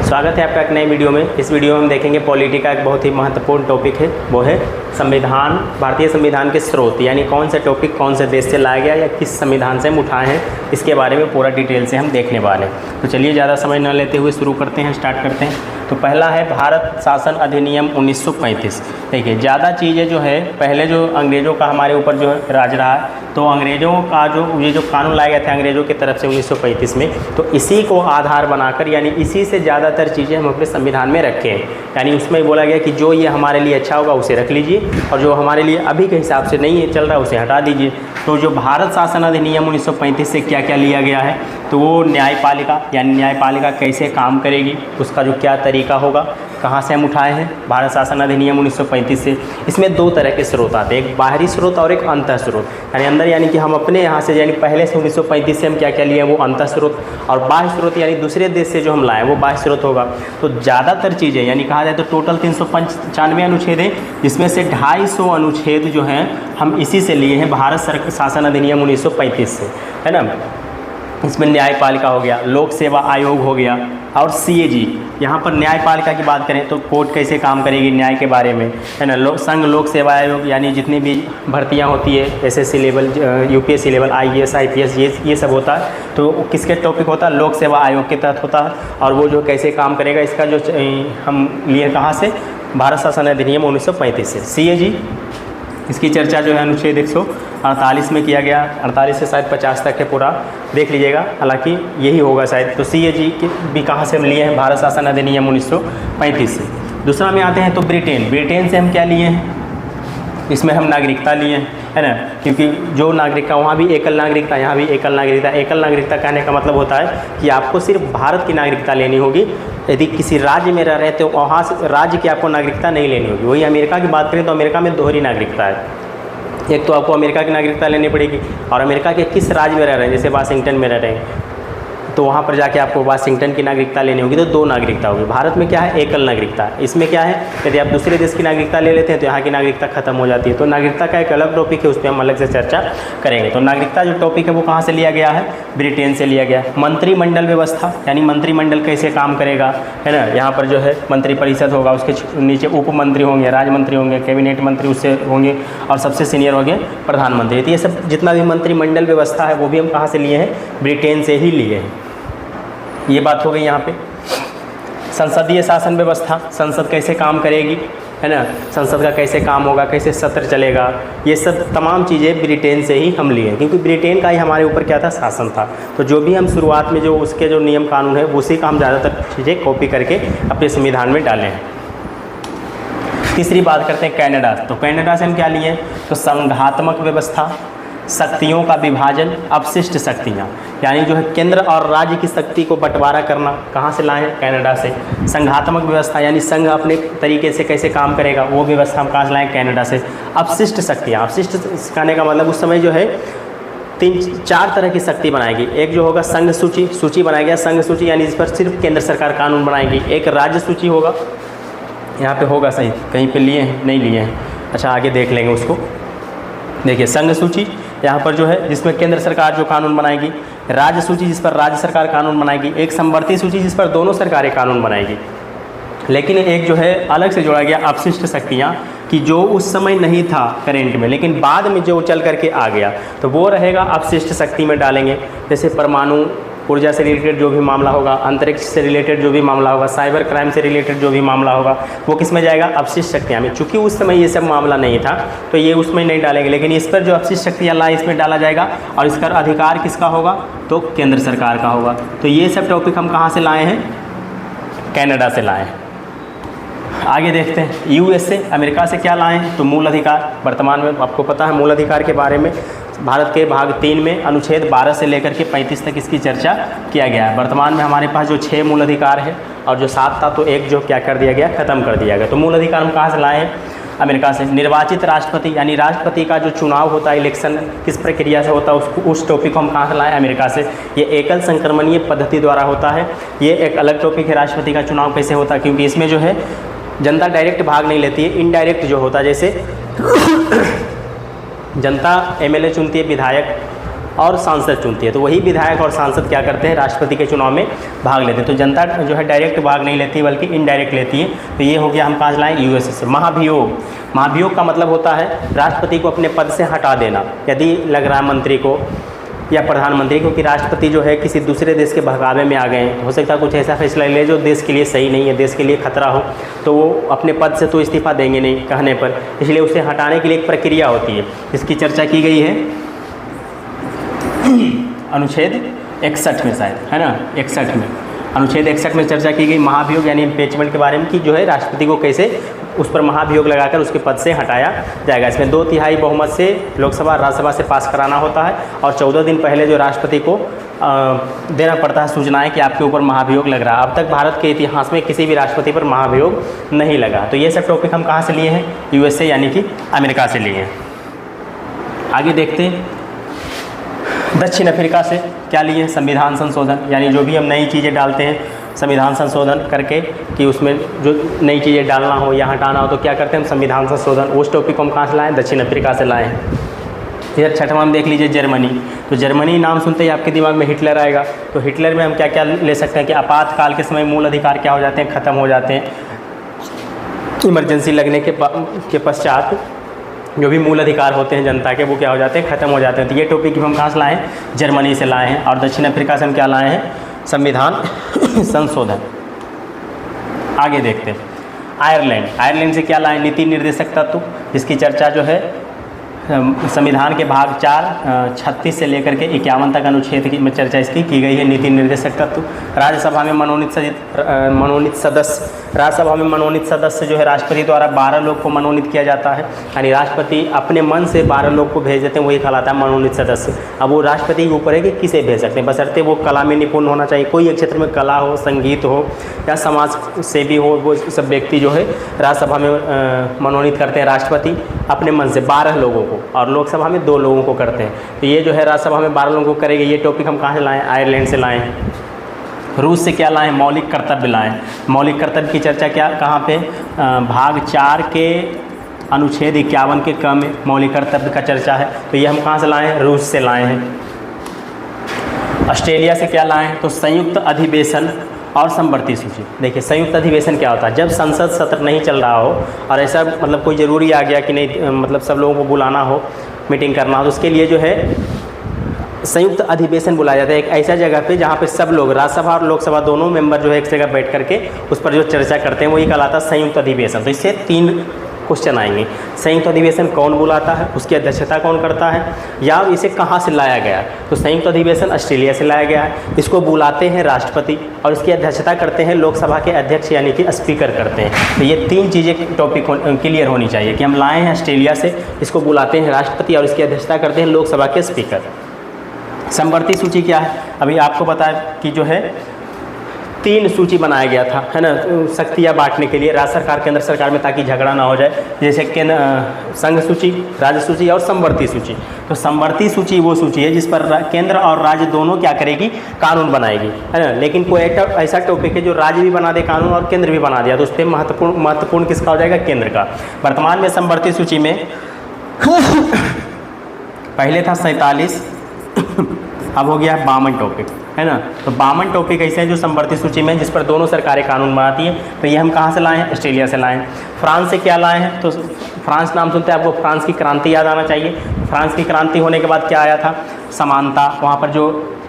स्वागत है आपका एक नई वीडियो में। इस वीडियो में हम देखेंगे पॉलिटी का एक बहुत ही महत्वपूर्ण टॉपिक है, वो है संविधान, भारतीय संविधान के स्रोत, यानी कौन सा टॉपिक कौन से देश से लाया गया या किस संविधान से हम उठाए हैं, इसके बारे में पूरा डिटेल से हम देखने वाले हैं। तो चलिए ज़्यादा समय न लेते हुए शुरू करते हैं, स्टार्ट करते हैं। तो पहला है भारत शासन अधिनियम 1935। देखिए ज़्यादा चीज़ें जो है, पहले जो अंग्रेज़ों का हमारे ऊपर जो राज रहा है, तो अंग्रेज़ों का ये जो कानून लाए गए थे अंग्रेज़ों की तरफ से 1935 में, तो इसी को आधार बनाकर यानी इसी से ज़्यादातर चीज़ें हम अपने संविधान में रखे हैं। यानी उसमें बोला गया कि जो ये हमारे लिए अच्छा होगा उसे रख लीजिए और जो हमारे लिए अभी के हिसाब से नहीं चल रहा उसे हटा दीजिए। तो जो भारत शासन अधिनियम 1935 से क्या क्या लिया गया है, तो वो न्यायपालिका, यानी न्यायपालिका कैसे काम करेगी, उसका जो क्या तरीका होगा, कहाँ से हम उठाए हैं भारत शासन अधिनियम 1935 से। इसमें दो तरह के स्रोत आते हैं, एक बाहरी स्रोत और एक अंतः स्रोत। यानी अंदर यानी कि हम अपने यहाँ से, यानी पहले से 1935 से हम क्या क्या लिए हैं वो अंतः स्रोत, और बाह्य स्रोत यानी दूसरे देश से जो हम लाएँ वो बाह्य स्रोत होगा। तो ज़्यादातर चीज़ें यानी कहा जाए तो टोटल 395 अनुच्छेद हैं, जिसमें से 250 अनुच्छेद जो हैं हम इसी से लिए हैं, भारत शासन अधिनियम 1935 से, है ना। इसमें न्यायपालिका हो गया, लोक सेवा आयोग हो गया और CAG। यहाँ पर न्यायपालिका की बात करें तो कोर्ट कैसे काम करेगी न्याय के बारे में, है ना। संघ लोक सेवा आयोग यानी जितनी भी भर्तियाँ होती है, SSC level, UPSC level, IAS IPS, ये सब होता है, तो किसके टॉपिक होता है, लोक सेवा आयोग के तहत होता है। और वो जो कैसे काम करेगा, इसका जो हम लिए कहाँ से, भारत शासन अधिनियम 1935 से। CAG, इसकी चर्चा जो है अनुच्छेद 148 में किया गया, 48 से शायद 50 तक है, पूरा देख लीजिएगा, हालांकि यही होगा शायद। तो CAG के भी कहाँ से हम लिए हैं, भारत शासन अधिनियम 1935 से। दूसरा में आते हैं तो ब्रिटेन से हम क्या लिए हैं, इसमें हम नागरिकता लिए हैं, है ना। क्योंकि जो नागरिकता, वहाँ भी एकल नागरिकता, यहाँ भी एकल नागरिकता। एकल नागरिकता कहने का मतलब होता है कि आपको सिर्फ भारत की नागरिकता लेनी होगी। यदि किसी राज्य में रह रहे तो वहाँ से राज्य की आपको नागरिकता नहीं लेनी होगी। वही अमेरिका की बात करें तो अमेरिका में दोहरी नागरिकता है, एक तो आपको अमेरिका की नागरिकता लेनी पड़ेगी, और अमेरिका के किस राज्य में रह रहे हैं, जैसे वाशिंगटन में रह रहे हैं तो वहाँ पर जाके आपको वाशिंगटन की नागरिकता लेनी होगी, तो दो नागरिकता होगी। भारत में क्या है, एकल नागरिकता। इसमें क्या है, यदि आप दूसरे देश की नागरिकता ले लेते हैं तो यहाँ की नागरिकता खत्म हो जाती है। तो नागरिकता का एक अलग टॉपिक है, उस पर हम अलग से चर्चा करेंगे। तो नागरिकता जो टॉपिक है वो कहाँ से लिया गया है, ब्रिटेन से लिया गया। मंत्रिमंडल व्यवस्था, यानी मंत्रिमंडल कैसे काम करेगा, है ना। यहाँ पर जो है मंत्रिपरिषद होगा, उसके नीचे उप मंत्री होंगे, राज्य मंत्री होंगे, कैबिनेट मंत्री उससे होंगे, और सबसे सीनियर होंगे प्रधानमंत्री। तो ये सब जितना भी मंत्रिमंडल व्यवस्था है वो भी हम कहाँ से लिए हैं, ब्रिटेन से ही लिए हैं। ये बात हो गई यहाँ पे। संसदीय शासन व्यवस्था, संसद कैसे काम करेगी, है ना, संसद का कैसे काम होगा, कैसे सत्र चलेगा, ये सब तमाम चीज़ें ब्रिटेन से ही हम लिए हैं, क्योंकि ब्रिटेन का ही हमारे ऊपर क्या था, शासन था। तो जो भी हम शुरुआत में जो उसके जो नियम कानून है उसी का हम ज़्यादातर चीज़ें कॉपी करके अपने संविधान में डाले हैं। तीसरी बात करते हैं कनाडा। तो कनाडा से हम क्या लिए, तो संघात्मक व्यवस्था, शक्तियों का विभाजन, अपशिष्ट शक्तियाँ, यानी जो है केंद्र और राज्य की शक्ति को बंटवारा करना, कहाँ से लाए हैं, कनाडा से। संघात्मक व्यवस्था यानी संघ अपने तरीके से कैसे काम करेगा, वो व्यवस्था हम कहाँ से लाएँ, कनाडा से। अपशिष्ट शक्तियाँ, अपशिष्ट कहने का मतलब उस समय जो है 3-4 तरह की शक्ति बनाएगी। एक जो होगा संघ सूची बनाया गया, संघ सूची यानी इस पर सिर्फ केंद्र सरकार कानून बनाएगी। एक राज्य सूची होगा, यहाँ पे होगा सही, कहीं पे लिए हैं नहीं लिए हैं, अच्छा आगे देख लेंगे उसको। देखिए संघ सूची यहाँ पर जो है जिसमें केंद्र सरकार जो कानून बनाएगी, राज्य सूची जिस पर राज्य सरकार कानून बनाएगी, एक समवर्ती सूची जिस पर दोनों सरकारें कानून बनाएगी। लेकिन एक जो है अलग से जोड़ा गया अपशिष्ट शक्तियाँ, कि जो उस समय नहीं था करेंट में लेकिन बाद में जो चल करके आ गया, तो वो रहेगा अपशिष्ट शक्ति में डालेंगे। जैसे परमाणु ऊर्जा से रिलेटेड जो भी मामला होगा, अंतरिक्ष से रिलेटेड जो भी मामला होगा, साइबर क्राइम से रिलेटेड जो भी मामला होगा, वो किस में जाएगा, अपशिष्ट शक्तियाँ में। चूँकि उस समय ये सब मामला नहीं था तो ये उसमें नहीं डालेंगे, लेकिन इस पर जो अपशिष्ट शक्तियाँ लाए इसमें डाला जाएगा, और इसका अधिकार किसका होगा, तो केंद्र सरकार का होगा। तो ये सब टॉपिक हम कहाँ से लाए हैं, कनाडा से लाए हैं। आगे देखते हैं USA, अमेरिका से क्या लाए हैं, तो मूल अधिकार। वर्तमान में आपको पता है मूल अधिकार के बारे में, भारत के भाग 3 में अनुच्छेद 12 से लेकर के 35 तक इसकी चर्चा किया गया है। वर्तमान में हमारे पास जो 6 मूल अधिकार है और जो 7 था तो एक जो क्या कर दिया गया, ख़त्म कर दिया गया। तो मूल अधिकार हम कहाँ से लाए हैं, अमेरिका से। निर्वाचित राष्ट्रपति, यानी राष्ट्रपति का जो चुनाव होता है, इलेक्शन किस प्रक्रिया से होता है, उसको उस टॉपिक को हम कहाँ से लाएँ, अमेरिका से। ये एकल संक्रमणीय पद्धति द्वारा होता है। ये एक अलग टॉपिक है, राष्ट्रपति का चुनाव कैसे होता है, क्योंकि इसमें जो है जनता डायरेक्ट भाग नहीं लेती है, इनडायरेक्ट जो होता है, जैसे जनता MLA चुनती है, विधायक और सांसद चुनती है। तो वही विधायक और सांसद क्या करते हैं, राष्ट्रपति के चुनाव में भाग लेते हैं। तो जनता जो है डायरेक्ट भाग नहीं लेती बल्कि इनडायरेक्ट लेती है। तो ये हो गया, हम कहाँ से लाएँ, यूएसए से। महाभियोग, महाभियोग का मतलब होता है राष्ट्रपति को अपने पद से हटा देना। यदि लग रहा है मंत्री को या प्रधानमंत्री को कि राष्ट्रपति जो है किसी दूसरे देश के बहकावे में आ गए हैं, हो सकता है कुछ ऐसा फैसला ले जो देश के लिए सही नहीं है, देश के लिए खतरा हो, तो वो अपने पद से तो इस्तीफा देंगे नहीं कहने पर, इसलिए उसे हटाने के लिए एक प्रक्रिया होती है। इसकी चर्चा की गई है अनुच्छेद 61 में शायद, है ना, 61 में, अनुच्छेद 61 में चर्चा की गई महाभियोग यानी इम्पीचमेंट के बारे में, कि जो है राष्ट्रपति को कैसे उस पर महाभियोग लगाकर उसके पद से हटाया जाएगा। इसमें 2/3 बहुमत से लोकसभा राज्यसभा से पास कराना होता है और 14 दिन पहले जो राष्ट्रपति को देना पड़ता है सूचनाएं कि आपके ऊपर महाभियोग लग रहा है। अब तक भारत के इतिहास में किसी भी राष्ट्रपति पर महाभियोग नहीं लगा। तो ये सब टॉपिक हम कहाँ से लिए हैं, यूएसए यानी कि अमेरिका से लिए हैं। आगे देखते हैं दक्षिण अफ्रीका से क्या लिए, संविधान संशोधन, यानी जो भी हम नई चीज़ें डालते हैं संविधान संशोधन करके कि उसमें जो नई चीज़ें डालना हो या हटाना हो तो क्या करते हैं हम संविधान संशोधन। उस टॉपिक को हम कहाँ से लाएँ, दक्षिण अफ्रीका से लाए हैं। इधर छठवां में देख लीजिए जर्मनी। तो जर्मनी नाम सुनते ही आपके दिमाग में हिटलर आएगा। तो हिटलर में हम क्या क्या ले सकते हैं कि आपातकाल के समय मूल अधिकार क्या हो जाते हैं, ख़त्म हो जाते हैं। इमरजेंसी लगने के पश्चात जो भी मूल अधिकार होते हैं जनता के वो क्या हो जाते हैं, ख़त्म हो जाते हैं। तो ये टॉपिक हम कहाँ से लाए हैं, जर्मनी से लाए हैं। और दक्षिण अफ्रीका से हम क्या लाए हैं, संविधान संशोधन। आगे देखते हैं आयरलैंड। आयरलैंड से क्या लाए, नीति निर्देशक तत्व, जिसकी चर्चा जो है संविधान के भाग 4 36 से लेकर के 51 तक अनुच्छेद में चर्चा इसकी की गई है, नीति निर्देशक तत्व। राज्यसभा में मनोनीत सदस्य, राज्यसभा में मनोनीत सदस्य जो है राष्ट्रपति द्वारा 12 लोग को मनोनीत किया जाता है, यानी राष्ट्रपति अपने मन से 12 लोग को भेज देते हैं, वही कहलाता है मनोनीत सदस्य। अब वो राष्ट्रपति के ऊपर है कि किसे भेज सकते हैं, बशर्ते वो कला में निपुण होना चाहिए, कोई एक क्षेत्र में कला हो, संगीत हो या समाज सेवी हो, वो सब व्यक्ति जो है राज्यसभा में मनोनीत करते हैं राष्ट्रपति अपने मन से 12 लोगों को, और लोकसभा में 2 लोगों को करते हैं। तो ये जो है राज्यसभा में 12 लोगों को करेंगे। ये टॉपिक हम कहाँ से लाएँ, आयरलैंड से लाएँ। रूस से क्या लाएँ, मौलिक कर्तव्य लाएँ। मौलिक कर्तव्य की चर्चा क्या कहाँ पे, भाग 4 के अनुच्छेद 51 के क्रम में मौलिक कर्तव्य का चर्चा है। तो ये हम कहाँ से लाएँ, रूस से लाए हैं। ऑस्ट्रेलिया से क्या लाएँ, तो संयुक्त अधिवेशन और समवर्ती सूची। देखिए संयुक्त अधिवेशन क्या होता है, जब संसद सत्र नहीं चल रहा हो और ऐसा मतलब कोई ज़रूरी आ गया कि नहीं, मतलब सब लोगों को बुलाना हो, मीटिंग करना हो, तो उसके लिए जो है संयुक्त अधिवेशन बुलाया जाता है। एक ऐसा जगह पे जहाँ पे सब लोग, राज्यसभा और लोकसभा दोनों मेंबर जो है एक जगह बैठ करके उस पर जो चर्चा करते हैं वही कहलाता है संयुक्त अधिवेशन। तो इससे 3 क्वेश्चन आएंगे, संयुक्त अधिवेशन कौन बुलाता है, उसकी अध्यक्षता कौन करता है, या इसे कहाँ से लाया गया। तो संयुक्त अधिवेशन ऑस्ट्रेलिया से लाया गया है, इसको बुलाते हैं राष्ट्रपति और इसकी अध्यक्षता करते हैं लोकसभा के अध्यक्ष यानी कि स्पीकर करते हैं। तो ये 3 चीज़ें टॉपिक क्लियर होनी चाहिए कि हम लाए हैं ऑस्ट्रेलिया से, इसको बुलाते हैं राष्ट्रपति और इसकी अध्यक्षता करते हैं लोकसभा के स्पीकर। समवर्ती सूची क्या है, अभी आपको पता है कि जो है 3 सूची बनाया गया था, है ना, शक्तियाँ बांटने के लिए राज्य सरकार केंद्र सरकार में, ताकि झगड़ा ना हो जाए। जैसे संघ सूची, राज्य सूची और समवर्ती सूची। तो समवर्ती सूची वो सूची है जिस पर केंद्र और राज्य दोनों क्या करेगी, कानून बनाएगी, है ना। लेकिन कोई एक ऐसा टॉपिक है जो राज्य भी बना दे कानून और केंद्र भी बना दिया, तो उस पर महत्वपूर्ण किसका हो जाएगा, केंद्र का। वर्तमान में समवर्ती सूची में पहले था 47, अब हो गया 52 टॉपिक, है ना। तो 52 टॉपिक ऐसे हैं जो समवर्ती सूची में, जिस पर दोनों सरकारें कानून बनाती हैं। तो ये हम कहाँ से लाए हैं, ऑस्ट्रेलिया से लाए हैं। फ्रांस से क्या लाए हैं, तो फ्रांस नाम सुनते हैं आपको फ्रांस की क्रांति याद आना चाहिए। फ्रांस की क्रांति होने के बाद क्या आया था, समानता, वहाँ पर जो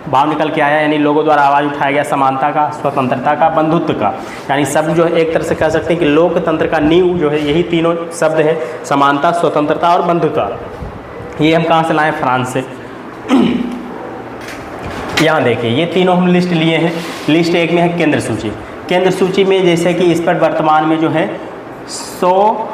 भाव निकल के आया, यानी लोगों द्वारा आवाज़ उठाया गया समानता का, स्वतंत्रता का, बंधुत्व का, यानी सब जो है एक तरह से कह सकते हैं कि लोकतंत्र का नींव जो है यही तीनों शब्द है, समानता, स्वतंत्रता और बंधुत्व। ये हम कहाँ से लाए, फ्रांस से। यहाँ देखिए ये तीनों हम लिस्ट लिए हैं। लिस्ट 1 में है केंद्र सूची। केंद्र सूची में जैसे कि इस पर वर्तमान में जो है 100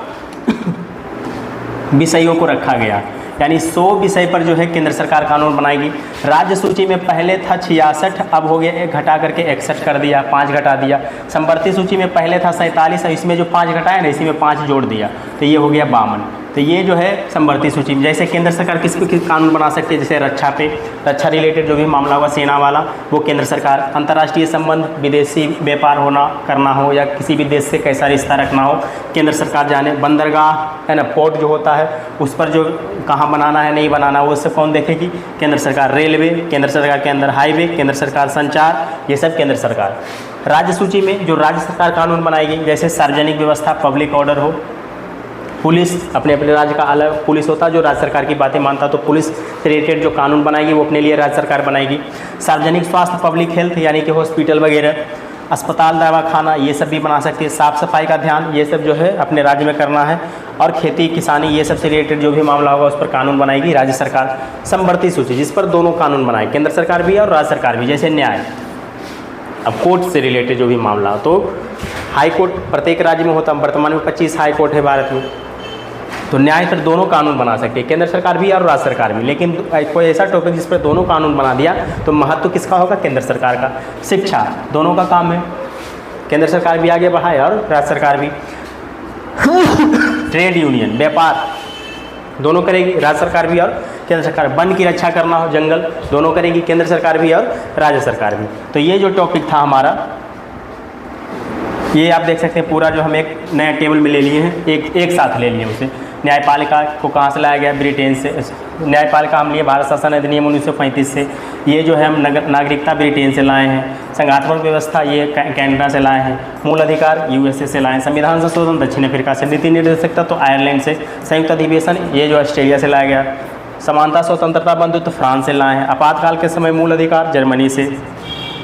विषयों को रखा गया, यानी 100 विषय पर जो है केंद्र सरकार कानून बनाएगी। राज्य सूची में पहले था 66, अब हो गया 1 घटा करके 61 कर दिया, 5 घटा दिया। समवर्ती सूची में पहले था 47, इसमें जो 5 घटाया ना, इसी में 5 जोड़ दिया, तो ये हो गया 52। तो ये जो है समवर्ती सूची में। जैसे केंद्र सरकार किस पे कानून बना सकती है, जैसे रक्षा रिलेटेड जो भी मामला हुआ सेना वाला, वो केंद्र सरकार। अंतर्राष्ट्रीय संबंध, विदेशी व्यापार होना करना हो या किसी भी देश से कैसा रिश्ता रखना हो, केंद्र सरकार जाने। बंदरगाह है ना, पोर्ट जो होता है उस पर जो कहाँ बनाना है नहीं बनाना, वो सब कौन देखेगी, केंद्र सरकार। रेलवे केंद्र सरकार के अंदर, हाईवे केंद्र सरकार, संचार ये सब केंद्र सरकार। राज्य सूची में जो राज्य सरकार कानून बनाएगी, जैसे सार्वजनिक व्यवस्था, पब्लिक ऑर्डर हो, पुलिस अपने अपने राज्य का अलग पुलिस होता है जो राज्य सरकार की बातें मानता, तो पुलिस रिलेटेड जो कानून बनाएगी वो अपने लिए राज्य सरकार बनाएगी। सार्वजनिक स्वास्थ्य, पब्लिक हेल्थ यानी कि हॉस्पिटल वगैरह, अस्पताल, दवाखाना ये सब भी बना सकती है। साफ़ सफाई का ध्यान, ये सब जो है अपने राज्य में करना है। और खेती किसानी ये सब से रिलेटेड जो भी मामला होगा उस पर कानून बनाएगी राज्य सरकार। समवर्ती सूची जिस पर दोनों कानून बनाए, केंद्र सरकार भी और राज्य सरकार भी। जैसे न्याय, अब कोर्ट से रिलेटेड जो भी मामला हो, तो हाई कोर्ट प्रत्येक राज्य में होता है। वर्तमान में 25 हाई कोर्ट है भारत में, तो न्याय पर दोनों कानून बना सकते हैं, केंद्र सरकार भी और राज्य सरकार भी। लेकिन कोई ऐसा टॉपिक जिस पर दोनों कानून बना दिया तो महत्व किसका होगा, केंद्र सरकार का। शिक्षा दोनों का काम है, केंद्र सरकार भी आगे बढ़ाए और राज्य सरकार भी। ट्रेड यूनियन, व्यापार दोनों करेगी, राज्य सरकार भी और केंद्र सरकार। वन की रक्षा करना हो, जंगल, दोनों करेगी, केंद्र सरकार भी और राज्य सरकार भी। तो ये जो टॉपिक था हमारा, ये आप देख सकते हैं पूरा जो हम एक नया टेबल में ले लिए हैं, एक साथ ले लिए उसे। न्यायपालिका को कहाँ से लाया गया, ब्रिटेन से। न्यायपालिका हम लिए भारत शासन अधिनियम 1935 से। ये जो है हम नागरिकता ब्रिटेन से लाए हैं। संघात्मक व्यवस्था ये कनाडा से लाए हैं। मूल अधिकार यूएसए से लाए हैं। संविधान संशोधन दक्षिण अफ्रीका से। नीति निर्देशकता तो आयरलैंड से। संयुक्त अधिवेशन ये जो ऑस्ट्रेलिया से लाया गया। समानता स्वतंत्रता बंधुत्व फ्रांस से लाए हैं। आपातकाल के समय मूल अधिकार जर्मनी से।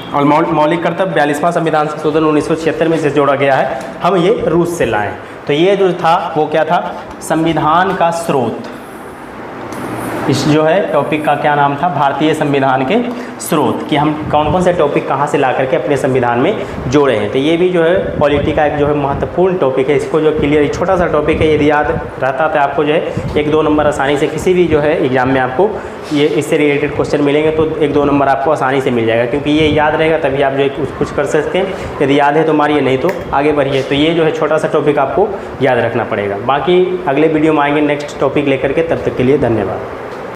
और मौलिक कर्तव्य 42वां संविधान संशोधन 1976 में से जोड़ा गया है, हम ये रूस से लाए। तो ये जो था वो क्या था, संविधान का स्रोत। इस जो है टॉपिक का क्या नाम था, भारतीय संविधान के स्रोत, कि हम कौन कौन से टॉपिक कहाँ से ला करके अपने संविधान में जोड़े हैं। तो ये भी जो है पॉलिटी का एक जो है महत्वपूर्ण टॉपिक है। इसको जो क्लियर, छोटा सा टॉपिक है, यदि याद रहता तो आपको जो है 1-2 नंबर आसानी से किसी भी जो है एग्जाम में आपको ये इससे रिलेटेड क्वेश्चन मिलेंगे तो 1-2 नंबर आपको आसानी से मिल जाएगा, क्योंकि ये याद रहेगा तभी आप जो है कुछ कर सकते हैं। यदि याद है तो मारिए, नहीं तो आगे बढ़िए। तो ये जो है छोटा सा टॉपिक आपको याद रखना पड़ेगा। बाकी अगले वीडियो में आएंगे नेक्स्ट टॉपिक लेकर के, तब तक के लिए धन्यवाद।